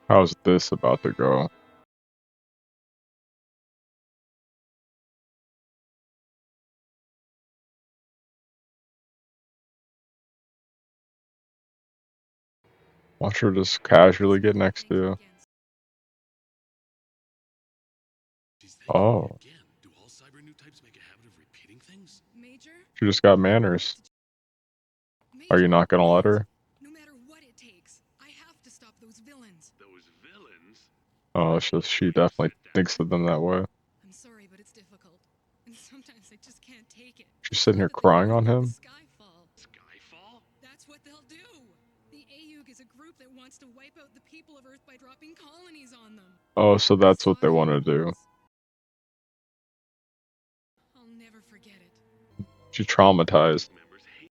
How's this about to go? Watch her just casually get next to you. Oh, Do all cyber new types make a habit of repeating things? Major? she just got manners. Are you not gonna let her? No matter what it takes, I have to stop those villains. Those villains? Oh, she definitely thinks of them that way. I'm sorry, but it's difficult. And sometimes I just can't take it. She's sitting here That they crying bring on up him. the Skyfall. Skyfall? That's what they'll do. The AEUG is a group that wants to wipe out the people of Earth by dropping colonies on them. Oh, so I that's saw what they it want to do. once. I'll never forget it. She's traumatized. Members hate.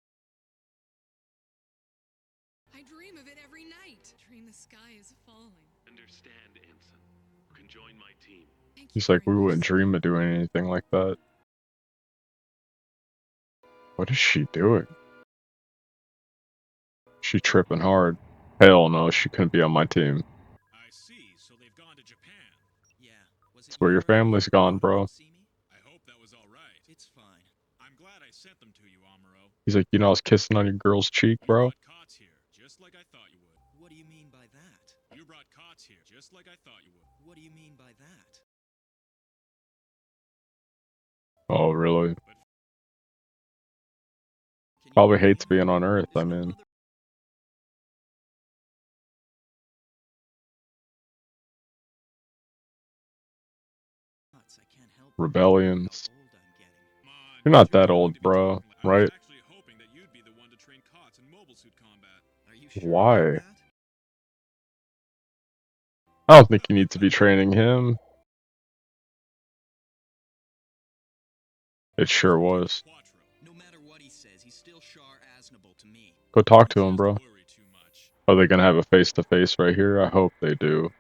I dream of it every night. Dream the sky is falling. Understand, Ensign. You can join my team. Thank you He's like, we very much, wouldn't sir. dream of doing anything like that. What is she doing? She tripping hard. Hell no, she couldn't be on my team. I see, so they've gone to Japan. Yeah. Was it That's where you your or anyone family's who gone, wanted to bro. come see me? I hope that was alright. It's fine. I'm glad I sent them to you, Amuro. He's like, you know, I was kissing on your girl's cheek, You bro. brought Kotz here, just like I thought you would. What do you mean by that? You brought Kotz here, just like I thought you would. What do you mean by that? Oh, really? Can you Probably believe hates being on Earth, I there's no mean. other- I can't help but Rebellions. how old I'm getting. Come on, You're not too that young old, to be bro, talking like- I right? was actually hoping that you'd be the one to train Kotz in mobile suit combat. Are you sure Why? about that? I don't think you need to be training him. It sure was. Quattro. No matter what he says, he's still Shar-Aznable to me. Go talk You to him, just bro. worry too much. Are they gonna have a face-to-face right here? I hope they do.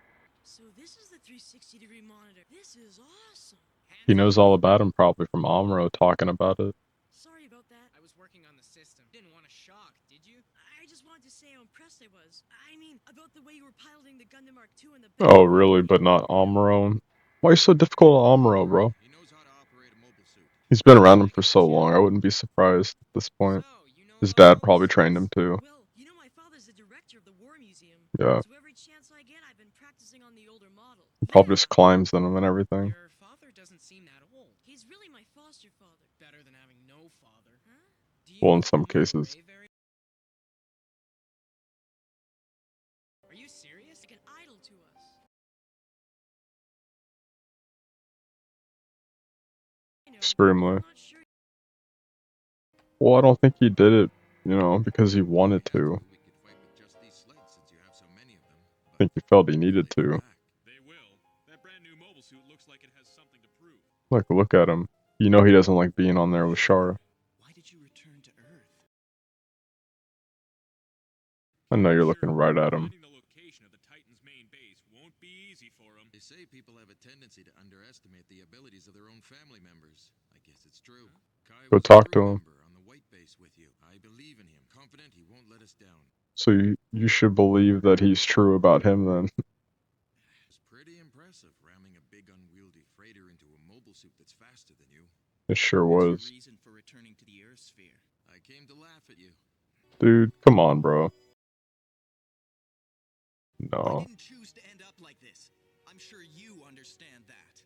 So this is the 360-degree monitor. This is awesome. He knows all about him probably from Amuro talking about it. Sorry about that. I was working on the system. Didn't want to shock, did you? I just wanted to say how impressed I was. I mean, about the way you were piloting the Gundam Mark II in the Oh, really? But not Amuro? Why are you so difficult on Amuro, bro? He knows how to operate a mobile suit. He's been around him for so long, I wouldn't be surprised at this point. So, you know His about dad mobile probably suits? trained him too. Well, you know my father's the director of the War Museum. Yeah. So every chance I get, I've been practicing on the older model. He probably just climbs in them and everything. Your father doesn't seem that old. He's really my foster father. Better than having no father. Huh? Do you Well, in go some home with cases. Ray very- Are you serious? Like an idol to us. I know, Extremely. I'm not sure. Well, I don't think he did it, you know, because he wanted to. We could fight with just these sleds since you have so many of them. I think he felt he needed They come to. back. They will. That brand new mobile suit looks like it has something to prove. Look at him. You know he doesn't like being on there with Char. Why did you return to Earth? I know you're looking Sure, right at him. finding the location of the Titan's main base won't be easy for him. They say people have a tendency to underestimate the abilities of their own family members. I guess it's true. Kai Go was a talk to crew him. member on the white base with you. I believe in him. Confident he won't let us down. So you should believe that he's true about him then. It's pretty impressive ramming a big unwieldy freighter into a mobile suit that's faster than you. It sure What's your was. reason for returning to the Earth sphere? I came to laugh at you. Dude, come on, bro. I No. didn't choose to end up like this. I'm sure you understand that.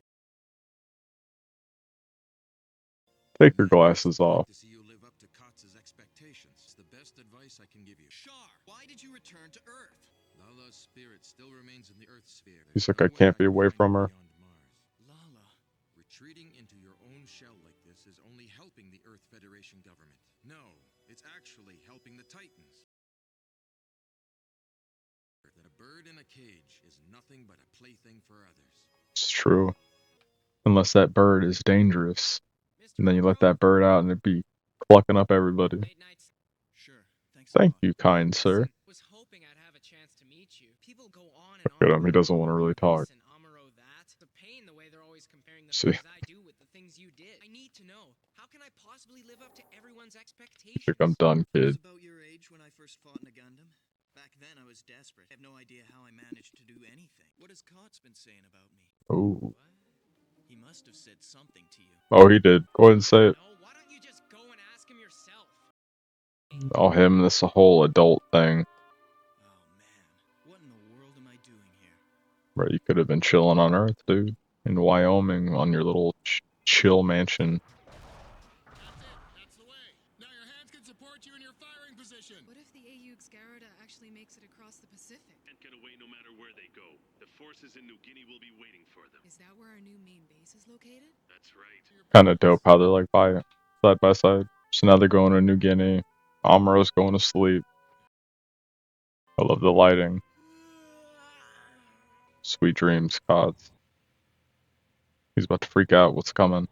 Take In your that case, glasses I'd like off. to see you live up to Kotz's expectations. It's the best advice I can give you. Shar, why did you return to Earth? Lala's spirit still remains in the Earth sphere. He's There's like, I no way can't be can away find from it her. beyond Mars. Lala. Retreating into your own shell like this is only helping the Earth Federation government. No, it's actually helping the Titans. That a bird in a cage is nothing but a plaything for others. It's true. Unless that bird is dangerous. Mr. And then you let Amuro? that bird out and it'd be clucking up everybody. Late nights. Sure, thanks a Thank lot. you, kind sir. Listen, was hoping I'd have a chance to meet you. People go on and Look at on. him, he about doesn't want to really Amuro talk. this and Amuro that. It's a pain the way they're always comparing the See. things I do with the things you did. I need to know, how can I possibly live up to everyone's I expectations? think I'm done, I was kid. about your age when I first fought in a Gundam. Back then, I was was desperate. I have no idea how I managed to do anything. What has Kotz been saying about me? Oh. He must have said something to you. Oh, he did. Go ahead and say it. No, why don't you just go and ask him yourself? Oh, him. This a whole adult thing. Oh man, what in the world am I doing here? Bro, you could have been chilling on Earth, dude. In Wyoming on your little chill mansion. That's the way. Now your hands can support you in your firing position. What if the AEUG Garda actually makes it across the Pacific? Can't get away no matter where they go. The forces in New Guinea will be waiting for them. Is that where our new main base is located? That's right. Kind of dope how they're like side by side. So now they're going to New Guinea. Amuro's going to sleep. I love the lighting. Sweet dreams, Cods. He's about to freak out. What's coming?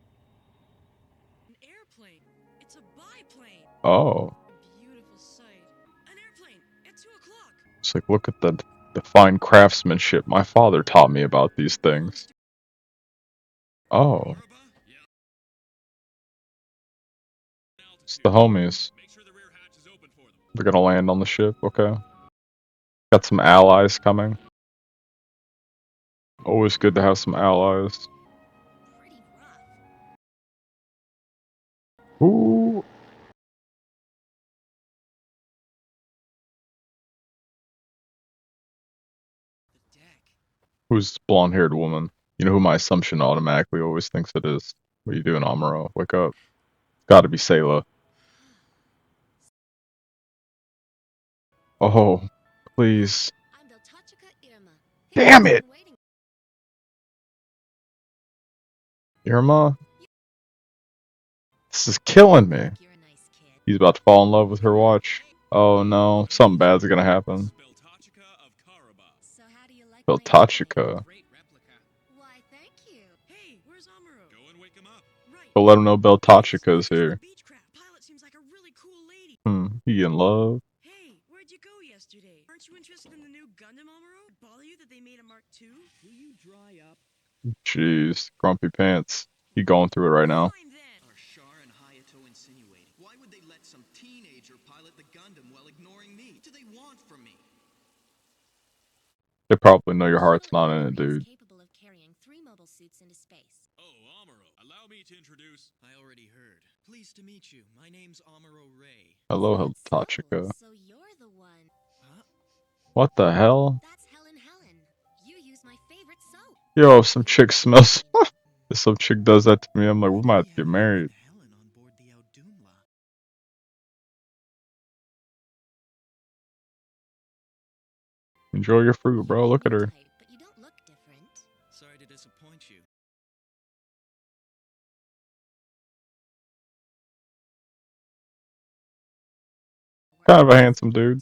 An airplane. It's a biplane. Oh. A beautiful sight. An airplane at 2 o'clock. It's like, look at the fine craftsmanship. My father taught me about these things. Oh. It's the homies. Make sure the rear hatch is open for them. They're gonna land on the ship, okay. Got some allies coming. Always good to have some allies. Pretty rough. Ooh. The deck. Who's the blonde-haired woman? You know who my assumption automatically always thinks it is. What are you doing, Amuro? Wake up. Gotta be Sayla. Oh, please. I'm Irma. Damn it! Irma? This is killing me. He's about to fall in love with her watch. Oh no, something bad's gonna happen. Beltachika. Great replica. Why, thank you. Hey, where's Amuro? Go and wake him up. Right. But let him know Beltachika's here. Beechcraft pilot seems like a really cool lady. He in love? Hey, where'd you go yesterday? Aren't you interested in the new Gundam, Amuro? Bother you that they made a Mark II? Will you dry up? Jeez, grumpy pants. He going through it right now. Fine then. Are Shar and Hayato insinuating? Why would they let some teenager pilot the Gundam while ignoring me? What do they want from me? They probably know your heart's not in it, dude. Capable of carrying 3 mobile suits into space. Oh, Amuro, allow me to introduce. I already heard. Pleased to meet you. My name's Amuro Ray. Hello, Is that Beltachika. So you're the one. Huh? What the hell? That's Helen. You use my favorite soap. Yo, if some chick smells. If some chick does that to me, I'm like, we might have to get married. Helen on board the Audumla. Enjoy your fruit, bro. Look at her. But you don't look different. Sorry to disappoint you. Kind of a handsome dude.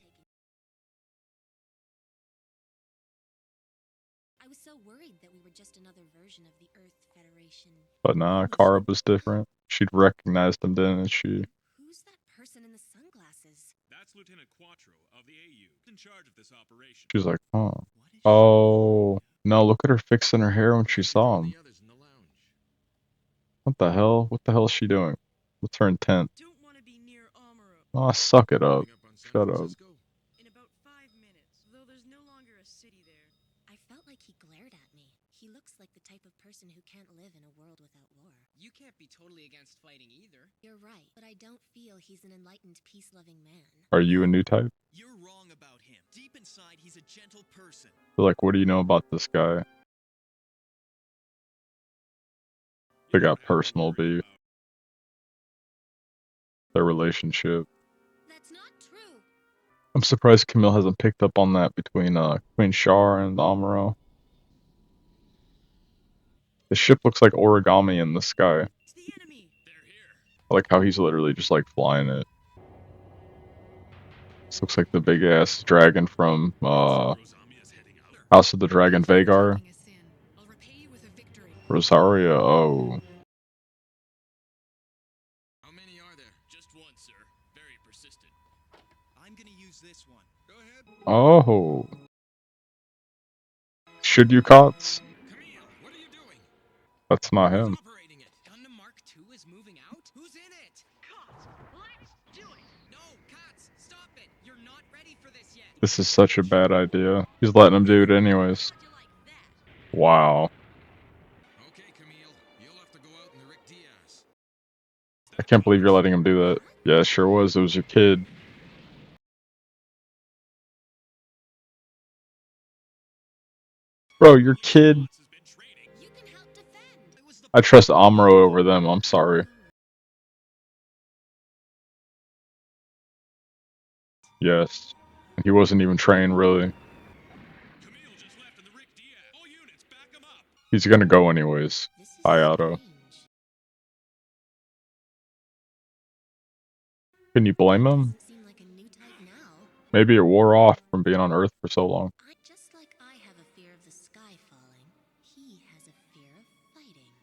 I was so worried that we were just another version of the Earth Federation. But nah, Kara was different. She'd recognized him, didn't she? Who's that person in the sunglasses? That's Lieutenant Quattro of the AEUG, in charge of this operation. She's like, huh. What is she Oh. No, look at her fixing her hair when she saw him. The others in the lounge. What the hell? What the hell is she doing? What's her intent? Don't want to be near Amuro. Oh, suck it up. Coming up on San Shut up. Francisco? In about 5 minutes, though there's no longer a city there. I felt like he glared at me. He looks like the type of person who can't live in a world without war. You can't be totally against fighting either. You're right, but I don't feel he's an enlightened, peace-loving man. Are you a new type? You're wrong about him. Deep inside, he's a gentle person. They're like, what do you know about this guy? They got personal beef. Their relationship. That's not true. I'm surprised Kamille hasn't picked up on that between Queen Shar and Amuro. The ship looks like origami in the sky. It's the enemy. They're here. I like how he's literally just like flying it. This looks like the big ass dragon from Rosamia's heading out. House of the Dragon Vagar. Taking us in. I'll repay you with a victory. Rosaria, oh. How many are there? Just one, sir. Very persistent. I'm gonna use this one. Go ahead. Oh. Should you, Cots? Kamille, what are you doing? That's not Who's him. operating it? Gundam Mark II is moving out? Who's in it? Cots, let's do it. No, Katz, stop it! You're not ready for this yet. This is such a bad idea. He's letting him do it anyways. Wow. Okay, Kamille, you'll have to go out and Rick Diaz. I can't believe you're letting him do that. Yeah, it sure was. It was your kid. Bro, your kid. You can help defend. I trust Amuro over them. I'm sorry. Yes. He wasn't even trained, really. Kamille just left in the Rick Diaz. All units, back him up. He's gonna go anyways. This is Hayato. strange. Can you blame him? Doesn't seem like a new type now. Maybe it wore off from being on Earth for so long. Just like I have a fear of the sky falling, he has a fear of fighting.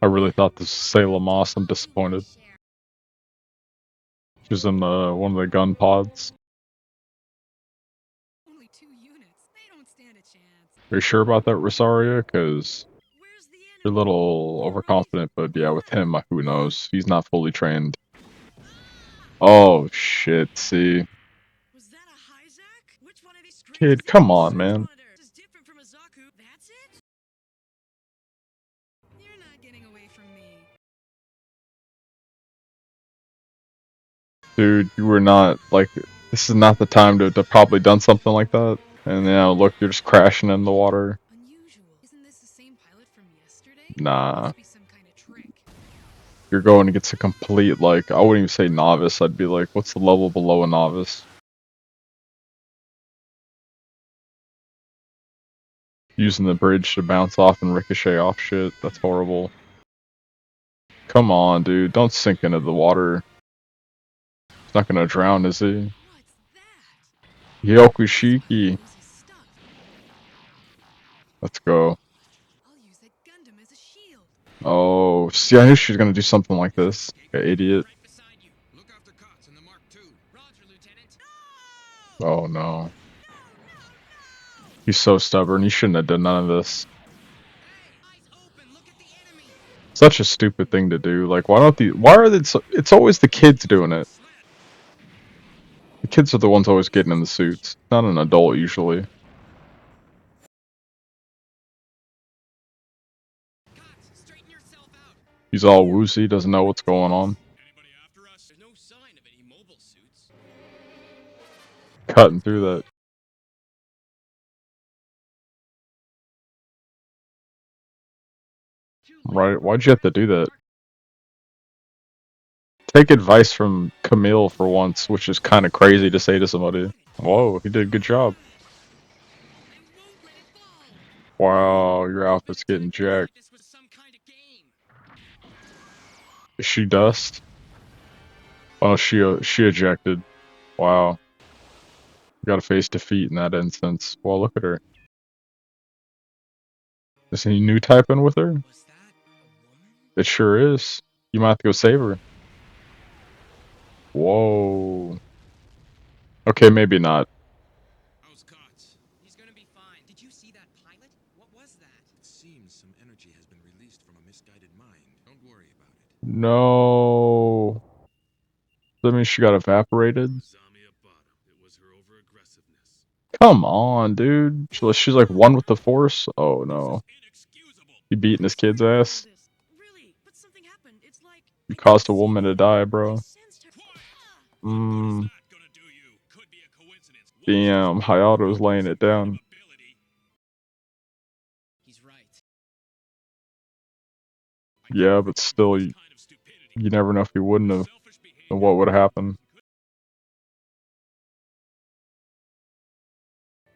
I really thought this was Sailor Moss. I'm disappointed. She was in one of the gun pods. Only 2 units. They don't stand a chance. Are you sure about that, Rosaria? Because Where's the you're a enemy? little overconfident, but yeah, with him, who knows? He's not fully trained. Oh, shit, see? Was that a Hyzak? Which one of these Kid, come on, man. This is different from a Zaku. That's it? You're not getting away from me. Dude, you were not, like, this is not the time to probably done something like that. And now, look, you're just crashing in the water. Unusual. Isn't this the same pilot from yesterday? Nah. Must be some kind of trick. You're going against a complete, like, I wouldn't even say novice. I'd be like, what's the level below a novice? Using the bridge to bounce off and ricochet off shit. That's horrible. Come on, dude. Don't sink into the water. He's not gonna drown, is he? What's that? Yokushiki. Uses stuff. Let's go. I'll use that Gundam as a shield. Oh, see, I knew she was gonna do something like this. Like idiot. Right beside you. Look after Cots in the Mark II. Roger, Lieutenant. Oh no. He's so stubborn. He shouldn't have done none of this. Hey, eyes open. Look at the enemy. Such a stupid thing to do. Like, why are they, it's always the kids doing it. The kids are the ones always getting in the suits. Not an adult, usually. Cots, straighten yourself out. He's all woozy, doesn't know what's going on. Anybody after us? There's no sign of any mobile suits. Cutting through that. Right, why'd you have to do that? Take advice from Kamille for once, which is kind of crazy to say to somebody. Whoa, he did a good job. I won't let it fall. Wow, your outfit's getting jacked. This was some kind of game. Is she dust? Oh, she ejected. Wow. Gotta face defeat in that instance. Well, look at her. Is any new type in with her? Was that a woman? It sure is. You might have to go save her. Whoa. Okay, maybe not. How's Cots? He's gonna be fine. Did you see that pilot? What was that? It seems some energy has been released from a misguided mind. Don't worry about it. No. That means she got evaporated? Zamia bottom. It was her over-aggressiveness. Come on, dude. She's like one with the force? Oh no. Inexcusable. You beating this kid's ass? Really, but something happened. It's like You caused a woman to die, bro. Quiet. Mmm. Not gonna do you. Could be a coincidence. Damn, Hayato's laying it down. Ability. He's right. Yeah, but still, you Kind of stupidity. never know if he wouldn't have, Selfish behavior. and what would happen.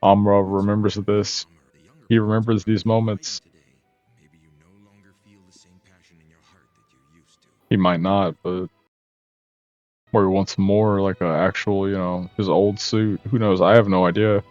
Amra remembers this. He remembers these moments. Maybe you no longer feel the same passion in your heart that you used to. He might not, but... Or he wants more, like a actual, you know, his old suit. Who knows? I have no idea.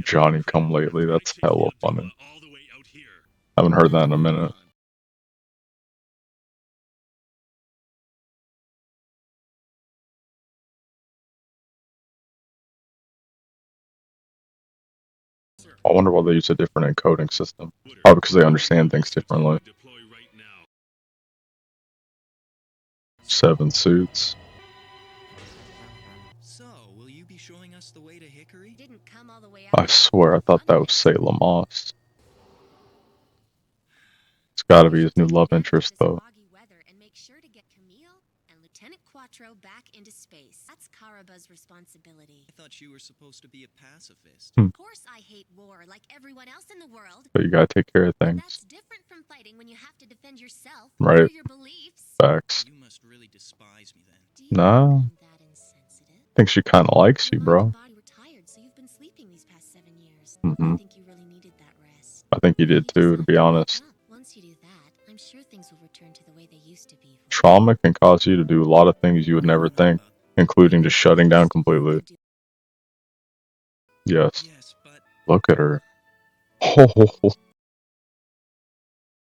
Johnny Come Lately, that's hella funny. Haven't heard that in a minute. I wonder why they use a different encoding system. Oh, because they understand things differently. 7 suits. So, will you be showing us the way to Hickory? Didn't come all the way out I swear, I thought that was Salem Moss. It's gotta be his new love interest, though. And make sure to get Kamille and Lieutenant Quattro back into space. That's Karaba's responsibility. I thought you were supposed to be a pacifist. Of course I hate war like everyone else in the world. But you gotta take care of But things. that's different from fighting when you have to defend yourself Right. or your beliefs. Facts. You must really despise me then. Do you Nah. think I'm that insensitive? I think she kinda likes you, Your mind bro. and body were tired, so you've been sleeping these past 7 years. Mhm. I think you really needed that rest. I think you did too, to be honest. Once you do that, I'm sure things will return to the way they used to be. Trauma can cause you to do a lot of things you would never think, including just shutting down completely. Yes. Yes, but Look at her. Oh,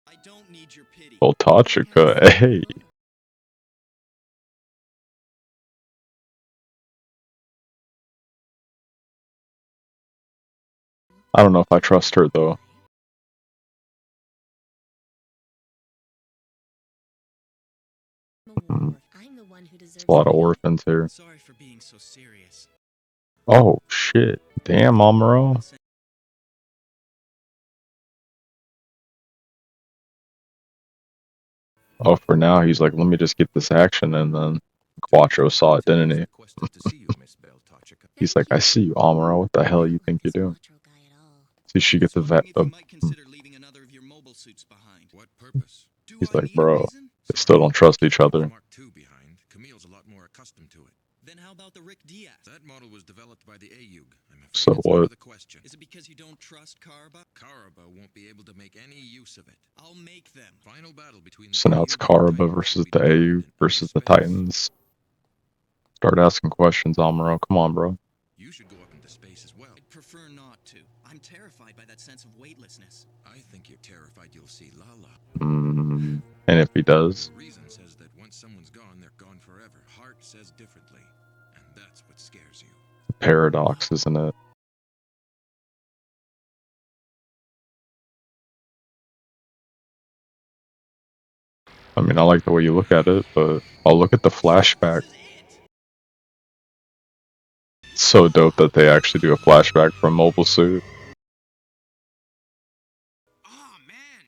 I don't need your pity. Beltachika, hey. I don't know if I trust her, though. I'm the one who deserves There's a lot of orphans here. Sorry for being so serious. Oh, shit. Damn, Amuro. Oh, for now, he's like, let me just get this action, and then Quattro saw it, didn't he? He's like, I see you, Amuro. What the hell you think you're doing? See, she gets the vet. You might consider leaving another of your mobile suits behind. What purpose? He's like, bro, they still don't trust each other. Mark II behind. Camille's a lot more accustomed to it. Then how about the Rick Diaz? That model was developed by the AEUG. I'm afraid So it's what? out of the question. Is it because you don't trust Karaba? Karaba won't be able to make any use of it. I'll make them. Final battle between So now it's Karaba versus the AU versus the Titans. Start asking questions, Amuro. Come on, bro. You should go up into space as well. I'd prefer not to. I'm terrified by that sense of weightlessness. I think you're terrified you'll see Lala. And if he does, Reason says that once someone's gone, they're gone forever. Heart says differently, and that's what scares you. paradox, isn't it? I mean, I like the way you look at it, but I'll look at the flashback. It's so dope that they actually do a flashback from Mobile Suit. Oh man,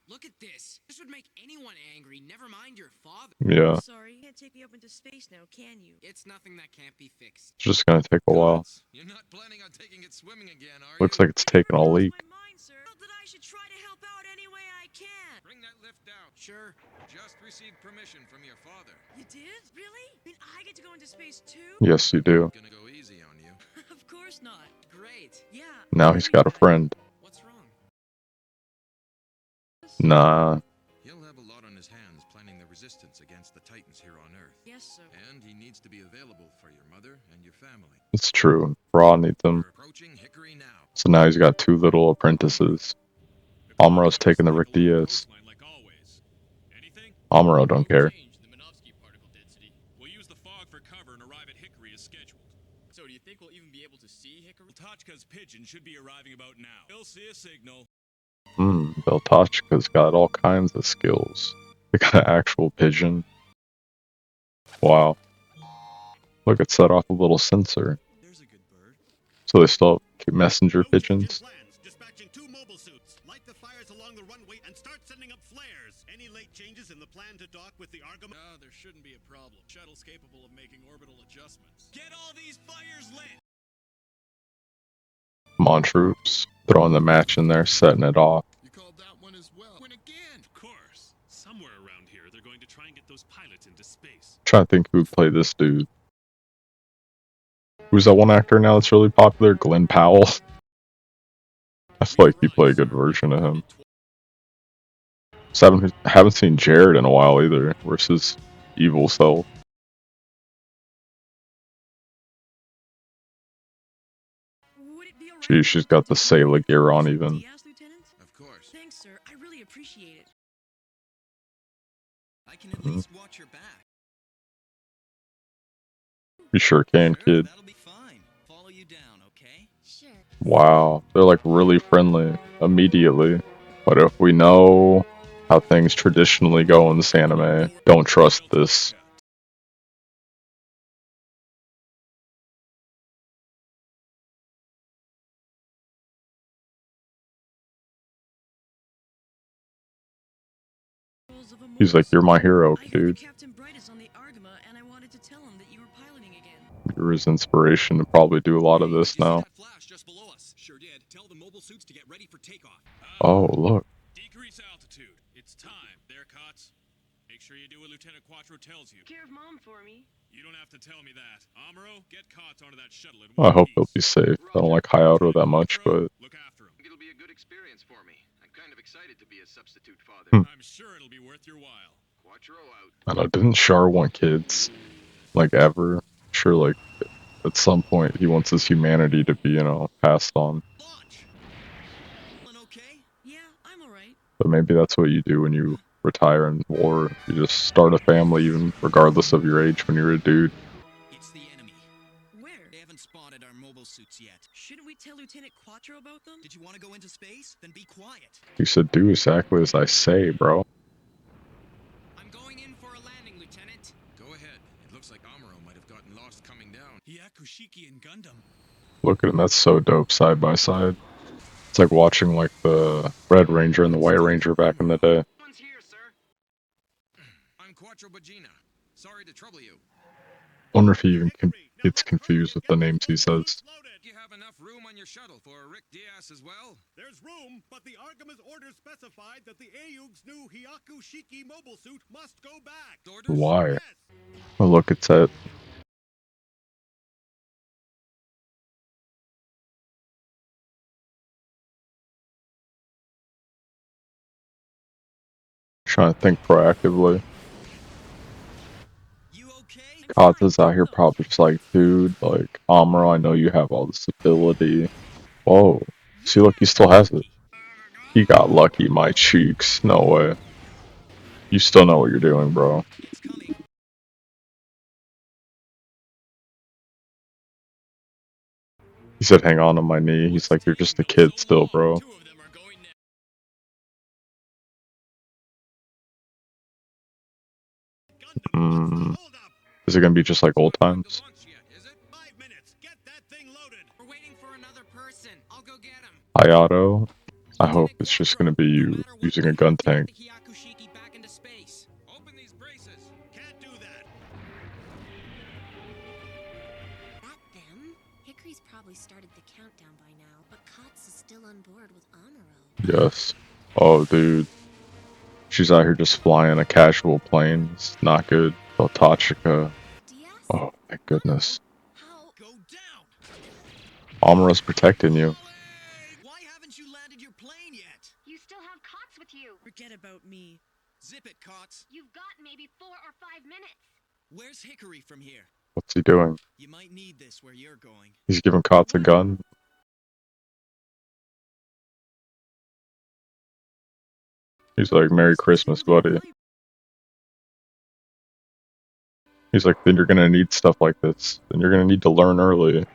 look at this. This would make anyone angry, never mind your father. Yeah, Sorry, you can't take me up into space now, can you? It's nothing that can't be fixed. it's just gonna take a while. You're not planning on taking it swimming again, are Looks you? like it's taking a leak. My mind, sir. Felt that I should try to help out any way I can. Bring that lift down. Sure. Just received permission from your father. You did? Really? I mean, I get to go into space too? Yes, you do. Gonna go easy on you. Of course not. Great. Yeah. Now he's got a friend. What's wrong? Nah, He'll have a lot on his hands planning the resistance against the Titans here on Earth. Yes, sir. And he needs to be available for your mother and your family. it's true. Ra needs him. We're approaching Hickory now. So now he's got 2 little apprentices. Amuro's taking the Rick Diaz. Like always. Anything? Amuro don't care. We'll use the fog for cover and arrive at Hickory as scheduled. So do you think we'll even be able to see Hickory? Tachka's pigeon should be arriving about now. He'll see a signal. Beltachka's got all kinds of skills. They got an actual pigeon. Wow. Look, it set off a little sensor. There's a good bird. So they still keep messenger pigeons. Dispatching 2 mobile suits. Light the fires along the runway and start sending up flares. Any late changes in the plan to dock with the Argo? No, there shouldn't be a problem. Shuttle's capable of making orbital adjustments. Get all these fires lit! Come on, troops. Throwing the match in there, setting it off. You called that one as well. When again? Of course. Somewhere around here, they're going to try and get those pilots into space. Trying to think who would play this dude. Who's that one actor now that's really popular? Glenn Powell. I feel like he'd play a good version of him. So haven't seen Jared in a while either. Where's his evil self? Gee, she's got the sailor gear on even. Yes, Lieutenant? Of course. Thanks, sir. I really appreciate it. I can at least watch your back. You sure can, kid. That'll be fine. Follow you down, okay? Sure. Wow, they're like really friendly immediately. But if we know how things traditionally go in this anime, don't trust this. He's like, you're my hero, dude. Captain Brightest on the Argama, and I wanted to tell him that you were piloting again. You're his inspiration to probably do a lot of this now. Flash just below us. Sure did. Tell the mobile suits to get ready for takeoff. Oh, look. Decrease altitude. It's time. There, Cots. Make sure you do what Lieutenant Quattro tells you. Care of Mom for me. You don't have to tell me that. Amuro, get Cots onto that shuttle at I one hope piece. he'll be safe. I don't like Hayato that much, but Look after him. It'll be a good experience for me. I'm kind of excited to be a substitute father. I'm sure it'll be worth your while. Quattro out. I know, didn't Char want kids? Like, ever? Sure, like, at some point he wants his humanity to be, passed on. Launch! Okay? Yeah, I'm alright. But maybe that's what you do when you retire in war. You just start a family, even regardless of your age when you're a dude. It's the enemy. Where? They haven't spotted our mobile suits yet. Shouldn't we tell Lieutenant Quattro about them? Did you want to go into space? Then be quiet. You said do exactly as I say, bro. I'm going in for a landing, Lieutenant. Go ahead. It looks like Amuro might have gotten lost coming down. Hyakushiki and Gundam. Look at him, that's so dope side by side. It's like watching like the Red Ranger and the White Ranger back in the day. One's here, sir. I'm Quattro Bagina. Sorry to trouble you. Wonder if he even gets confused with the names he says. You have enough room on your shuttle for Rick Diaz as well? There's room, but the Argama's orders specified that the AEUG's new Hyakushiki mobile suit must go back. Orders? Why? Yes. Oh, look, it's it. Trying to think proactively. You okay? Kaz is out here probably just like, dude, like, Amuro, I know you have all this ability. Whoa. See, look, he still has it. He got lucky, my cheeks. No way. You still know what you're doing, bro. It's coming. He said, hang on to my knee. He's like, you're just a kid still, bro. Two of them are going now. Hmm. Is it gonna be just like old times? Is it? 5 minutes. Get that thing loaded. We're waiting for another person. I'll go get him. Hayato? I hope it's just gonna be you using a gun tank. The Hyakushiki back into space. Open these braces. Can't do that. That them? Hickory's probably started the countdown by now, but Kotz is still on board with Amuro. Yes. Oh, dude. She's out here just flying a casual plane. It's not good. Oh, Tachika. Diaz? Oh, my goodness. How? Go down. Amuro's protecting you. Why haven't you landed your plane yet? You still have Kotz with you. Forget about me. Zip it, Kotz. You've got maybe 4 or 5 minutes. Where's Hickory from here? What's he doing? You might need this where you're going. He's giving Kotz a gun? He's like, Merry Christmas, buddy. He's like, then you're gonna need stuff like this. Then you're gonna need to learn early Amuro.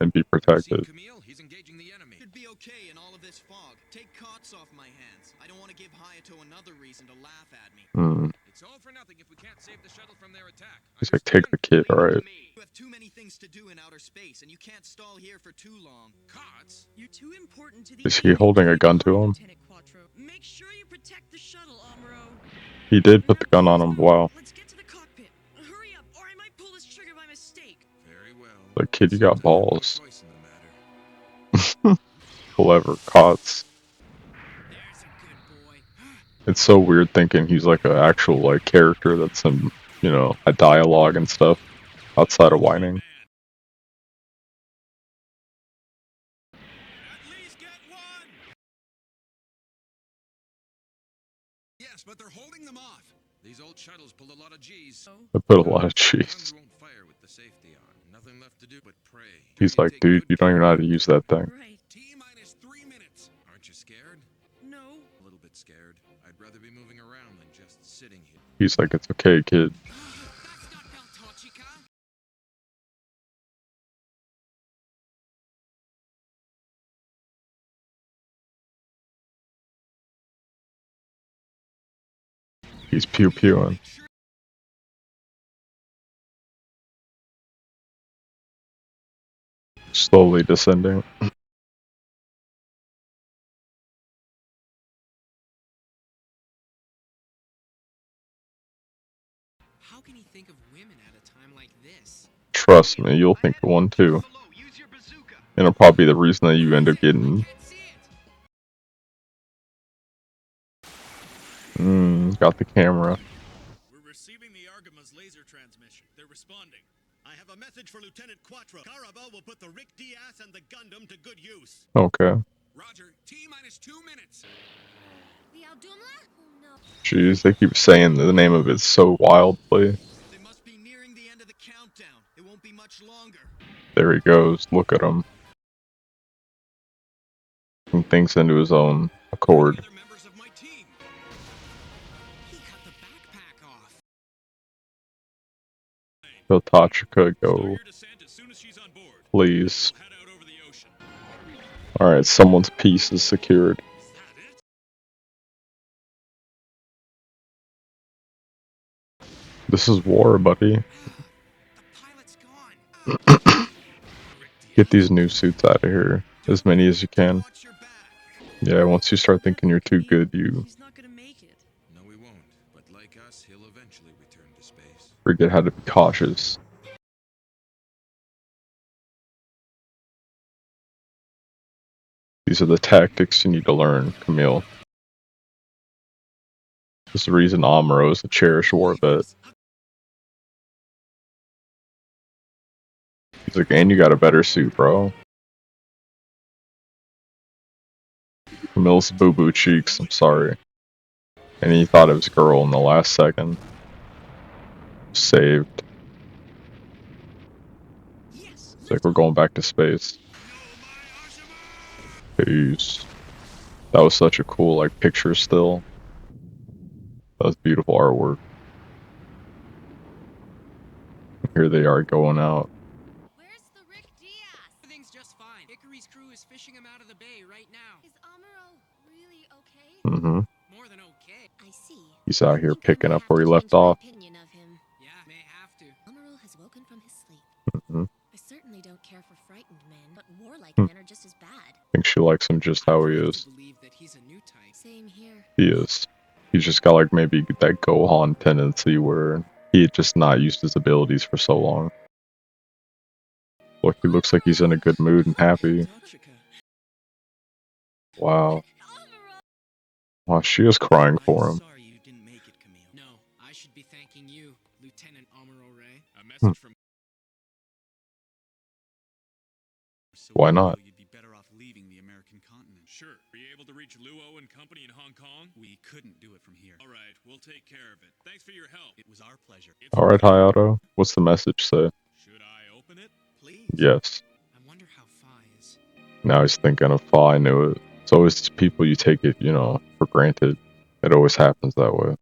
and be Seen protected. Kamille? He's engaging the enemy. Should be okay in all of this fog. Take Kotz off my hands. I don't want to give Hayato another reason to laugh at me. It's all for nothing if we can't save the shuttle from their attack. He's like, take the kid, alright. You have too many things to do in outer space, and you can't stall here for too long. Cots? You're too important to the Is he holding a gun to him? Lieutenant Quattro. Make sure you protect the shuttle, Amuro. He did put the gun on him. Wow. Let's get to the cockpit. Hurry up, or I might pull this trigger by mistake. Very well. Like, kid, you got Seems I have no balls. choice in the matter. Clever. Kotz. There's a good boy. It's so weird thinking he's like an actual like character that's in, a dialogue and stuff outside of whining. At least get one. Yes, but they're holding them off. These old shuttles pull a lot of G's. I put a lot of cheese. Guns won't fire with the safety on. Nothing left to do but pray. He's like, dude, you don't even know how to use that thing. Right. T-minus 3 minutes. Aren't you scared? No. A little bit scared. I'd rather be moving around than just sitting here. He's like, it's okay, kid. That's not Beltochica. He's pew-pewing. Slowly descending. How can he think of women at a time like this? Trust me, you'll think of one too. And it'll probably be the reason that you end up getting... got the camera. We're receiving the Argama's laser transmission. They're responding. I have a message for Lieutenant Quattro. Karabel will put the Rick Diaz and the Gundam to good use. Okay. Roger, T-minus 2 minutes. The Aldumla? Oh no. Jeez, they keep saying the name of it so wildly. They must be nearing the end of the countdown. It won't be much longer. There he goes. Look at him. He thinks into his own accord. Other members of my team. He cut the backpack off. Beltochica, Start go. your descent as soon as she's on board. Please. We'll head out over the ocean. Alright, someone's piece is secured. Is that it? This is war, buddy. The pilot's gone. Get these new suits out of here. As many as you can. Watch your back. Yeah, once you start thinking you're too good, you He's not gonna make it. No, he won't. But like us, he'll eventually return to space. forget how to be cautious. These are the tactics you need to learn, Kamille. This is the reason Amuro is a cherished war vet. He's like, and you got a better suit, bro. Camille's boo-boo cheeks, I'm sorry. And he thought it was a girl in the last second. Saved. It's like we're going back to space. Peace. That was such a cool, like, picture still. That was beautiful artwork. Here they are going out. Where's the Rick Diaz? Everything's just fine. Hickory's crew is fishing him out of the bay right now. Is Amuro really okay? Mm-hmm. More than okay. I see. He's out here I think I picking might up have where to he left change my off. opinion of him. Yeah, may have to. Amuro has woken from his sleep. Mm-hmm. I certainly don't care for frightened men, but warlike Hmm. men are just as bad. I think she likes him just how he is. To believe that he's a new type. Same here. He is. He's just got like maybe that Gohan tendency where he had just not used his abilities for so long. Look, he looks like he's in a good mood and happy. Wow. Wow, she is crying for him. Sorry you didn't make it, Kamille. No, I should be thanking you, Lieutenant Amuro Ray. A message from. Why not? You'd be better off leaving the American continent. Sure. Were you able to reach Luo and company in Hong Kong? We couldn't do it from here. All right, we'll take care of it. Thanks for your help. It was our pleasure. It's Alright, Hayato. What's the message say? Should I open it? Please. Yes. I wonder how Fi is. Now he's thinking of Fa. I knew it. It's always these people you take it, you know, for granted. It always happens that way.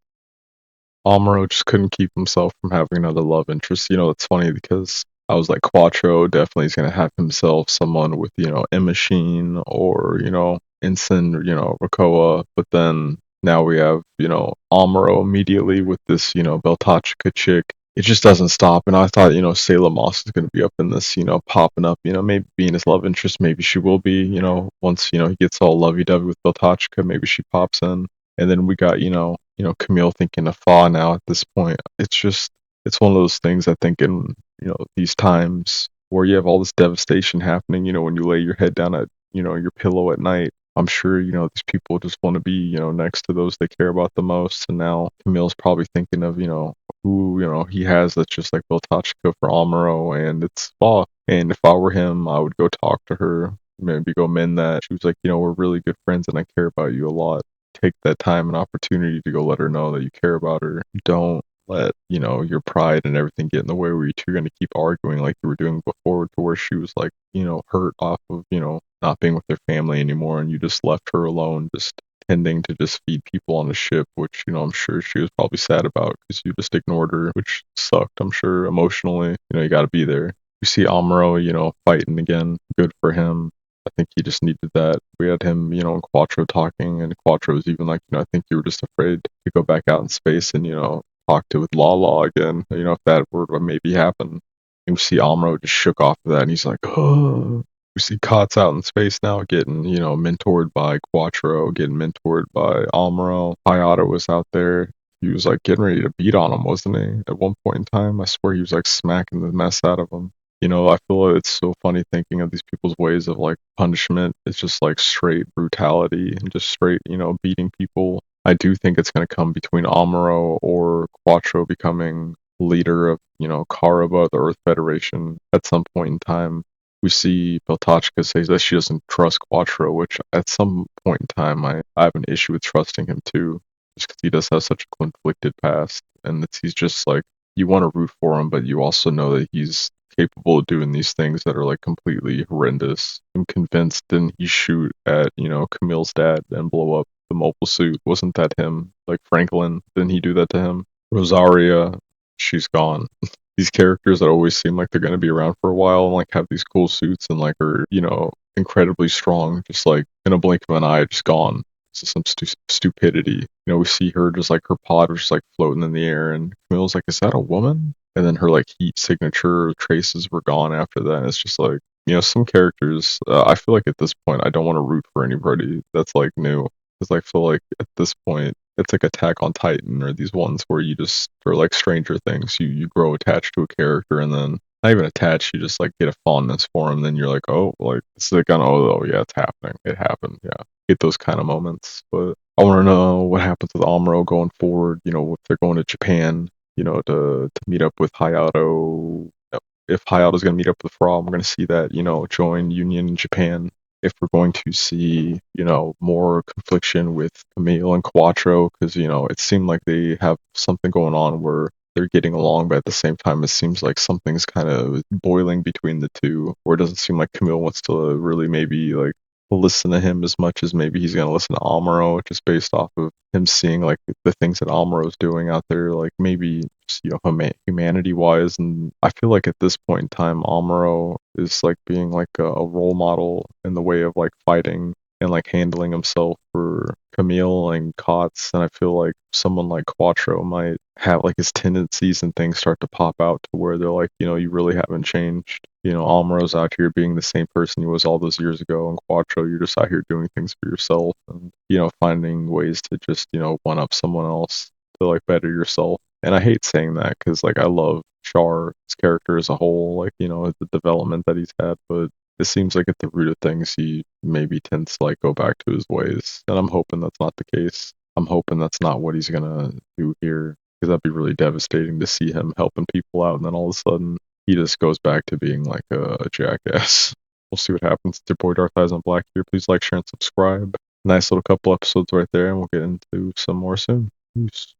Amuro just couldn't keep himself from having another love interest. You know, it's funny because I was like, Quattro definitely is going to have himself someone with, you know, M-Machine or, you know, Ensign, you know, Rakoa. But then now we have, you know, Amuro immediately with this, you know, Beltochica chick. It just doesn't stop. And I thought, you know, Sailor Moss is going to be up in this, you know, popping up, you know, maybe being his love interest. Maybe she will be, you know, once, you know, he gets all lovey-dovey with Beltochica, maybe she pops in. And then we got, you know, Kamille thinking of Fa now at this point. It's just, it's one of those things I think in, you know, these times where you have all this devastation happening, you know, when you lay your head down at, you know, your pillow at night. I'm sure, you know, these people just want to be, you know, next to those they care about the most. And now Camille's probably thinking of, you know, who, you know, he has that's just like Beltochica for Amuro, and it's Fa. And if I were him, I would go talk to her, maybe go mend that. She was like, you know, we're really good friends and I care about you a lot. Take that time and opportunity to go let her know that you care about her. Don't let, you know, your pride and everything get in the way where you two are gonna keep arguing like you were doing before to where she was like, you know, hurt off of, you know, not being with their family anymore and you just left her alone, just tending to just feed people on the ship, which, you know, I'm sure she was probably sad about because you just ignored her, which sucked, I'm sure, emotionally. You know, you gotta be there. You see Amuro, you know, fighting again. Good for him. I think he just needed that. We had him, you know, and Quattro talking, and Quattro was even like, you know, I think you were just afraid to go back out in space and, you know, talk to with Lala again. You know, if that were to maybe happen. And we see Amuro just shook off of that, and he's like, oh. We see Kotz out in space now, getting, you know, mentored by Quattro, getting mentored by Amuro. Hayato was out there. He was like getting ready to beat on him, wasn't he? At one point in time, I swear he was like smacking the mess out of him. You know, I feel like it's so funny thinking of these people's ways of like punishment. It's just like straight brutality and just straight, you know, beating people. I do think it's going to come between Amuro or Quattro becoming leader of, you know, Karaba, the Earth Federation, at some point in time. We see Beltachka say that she doesn't trust Quattro, which at some point in time I have an issue with trusting him too, just because he does have such a conflicted past, and he's just like, you want to root for him, but you also know that he's capable of doing these things that are like completely horrendous. I'm convinced didn't he shoot at, you know, Camille's dad and blow up the mobile suit? Wasn't that him? Like Franklin, didn't he do that to him? Rosaria, she's gone. These characters that always seem like they're going to be around for a while and like have these cool suits and like are, you know, incredibly strong, just like in a blink of an eye, just gone. It's just some stupidity. You know, we see her just like her pod was just like floating in the air, and Camille's like, "Is that a woman?" And then her like heat signature traces were gone after that. And it's just like, you know, some characters. I feel like at this point, I don't want to root for anybody that's like new, because I feel like at this point, it's like Attack on Titan or these ones where you just or like Stranger Things. You grow attached to a character and then not even attached, you just like get a fondness for him. Then you're like, oh, like it's like, oh yeah, it's happening. It happened. Yeah, get those kind of moments. But I want to know what happens with Amuro going forward. You know, if they're going to Japan, you know, to meet up with Hayato. If Hayato's going to meet up with Fra, we're going to see that, you know, join Union in Japan. If we're going to see, you know, more confliction with Camille and Quattro, because, you know, it seemed like they have something going on where they're getting along, but at the same time, it seems like something's kind of boiling between the two, where it doesn't seem like Camille wants to really maybe like listen to him as much as maybe he's going to listen to Amuro, just based off of him seeing like the things that Amuro's doing out there, like maybe just, you know, humanity wise. And I feel like at this point in time, Amuro is like being like a role model in the way of like fighting and like handling himself for Camille and Kotz. And I feel like someone like Quattro might have like his tendencies and things start to pop out to where they're like, you know, you really haven't changed. You know, Amuro's out here being the same person he was all those years ago, and Quattro, you're just out here doing things for yourself and, you know, finding ways to just, you know, one up someone else to like better yourself. And I hate saying that because like I love Char, his character as a whole, like, you know, the development that he's had, but it seems like at the root of things he maybe tends to like go back to his ways. And I'm hoping that's not the case. I'm hoping that's not what he's gonna do here, because that'd be really devastating to see him helping people out and then all of a sudden he just goes back to being like a jackass. We'll see what happens. It's your boy Darth Eyes on Black here. Please like, share, and subscribe. Nice little couple episodes right there, and we'll get into some more soon. Peace.